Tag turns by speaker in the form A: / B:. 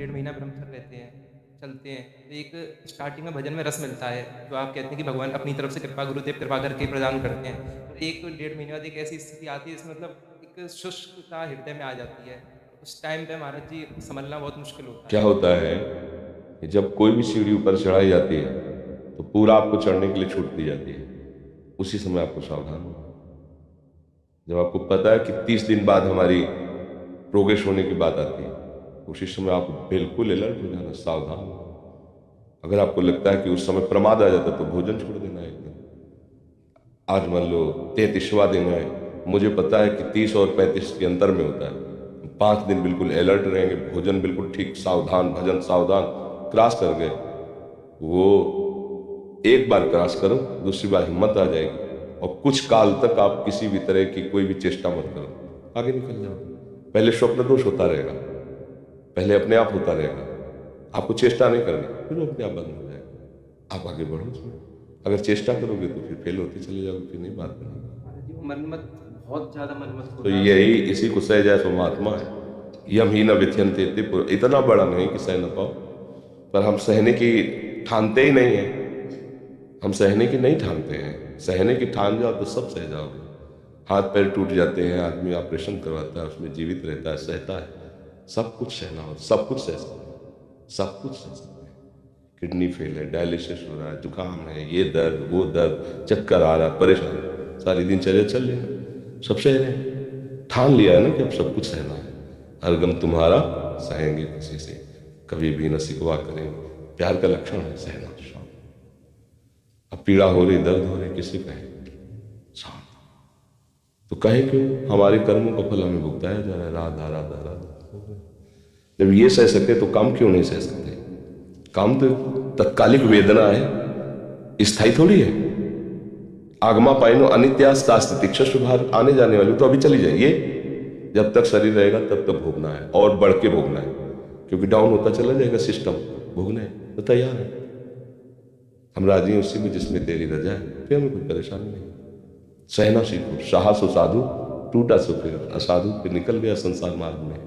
A: डेढ़ महीना ब्रह्मचर्य रहते हैं, चलते हैं, तो एक स्टार्टिंग में भजन में रस मिलता है, जो आप कहते हैं कि भगवान अपनी तरफ से कृपा गुरुदेव कृपा करके प्रदान करते हैं। और 1 डेढ़ महीने बाद एक ऐसी स्थिति आती है जिसमें मतलब एक शुष्कता हृदय में आ जाती है। और उस टाइम पे महाराज जी सँभलना बहुत मुश्किल होता
B: क्या
A: है।
B: होता है कि जब कोई भी सीढ़ी ऊपर चढ़ाई जाती है तो पूरा आपको चढ़ने के लिए छूट दी जाती है। उसी समय आपको सावधान होना है। जब आपको पता है कि 30 दिन बाद हमारी प्रोग्रेस होने की बात आती है, उसी समय आपको बिल्कुल अलर्ट हो जाना, सावधान हो जाना। अगर आपको लगता है कि उस समय प्रमाद आ जाता है तो भोजन छोड़ देना है एकदम। आज मान लो 33वां दिन है, मुझे पता है कि 30 और 35 के अंतर में होता है। 5 दिन बिल्कुल अलर्ट रहेंगे, भोजन बिल्कुल ठीक, सावधान, भजन सावधान। क्रॉस कर गए, वो एक बार क्रॉस करो, दूसरी बार हिम्मत आ जाएगी और कुछ काल तक आप किसी भी तरह की कोई भी चेष्टा मत करो, आगे निकल जाओ। पहले स्वप्न दोष होता रहेगा, पहले अपने आप होता रहेगा, आपको चेष्टा नहीं करनी, फिर वो अपने आप बंद हो जाएगा। आप आगे बढ़ो उसमें। अगर चेष्टा करोगे तो फिर फेल होते चले जाओगे, फिर नहीं बात बनेगी।
A: महाराज जी वो मनमत बहुत ज़्यादा मनमत
B: तो
A: होता है
B: यही
A: उसमें।
B: इसी को सह जाए सो महात्मा है। यम ही न विध्यंते त्रिपुर, इतना बड़ा नहीं कि सह न पाओ, पर हम सहने की ठानते ही नहीं है। हम सहने की नहीं ठानते हैं। सहने की ठान जाओ तो सब सह जाओगे। हाथ पैर टूट जाते हैं, आदमी ऑपरेशन करवाता है, उसमें जीवित रहता है, सहता है। सब कुछ सहना हो, सब कुछ सह सकते हैं, सब कुछ सह सकते हैं। किडनी फेल है, डायलिसिस हो रहा है, जुकाम है, ये दर्द वो दर्द, चक्कर आ रहा है, परेशान, सारी दिनचर्या चल रही है, सब सह रहे हैं। ठान लिया है ना कि अब सब कुछ सहना है। हर गम तुम्हारा सहेंगे किसी से, कभी भी न सिकवा करेंगे। प्यार का लक्षण है सहना। अब पीड़ा हो रही, दर्द हो रही, किसे कहें? शांत। तो कहे क्यों? हमारे कर्मों का फल हमें भुगताया जा रहा है। राधा राधा राधा। जब ये सह सकते तो काम क्यों नहीं सह सकते? काम तो तत्कालिक वेदना है, स्थायी थोड़ी है। आगमा पाइनो अनित्यास्तास्ति, तिक्षा सुधार आने जाने वाली, तो अभी चली जाइए। जब तक शरीर रहेगा तब तक भोगना है, और बढ़ के भोगना है, क्योंकि डाउन होता चला जाएगा सिस्टम। भोगना है तो तैयार है। हम राजी हैं उसी में जिसमें तेरी रजा है, फिर हमें कोई परेशानी नहीं। सहना सीखो। साहस हो साधु, टूटा सो फिर असाधु, फिर निकल गया संसार मार्ग में।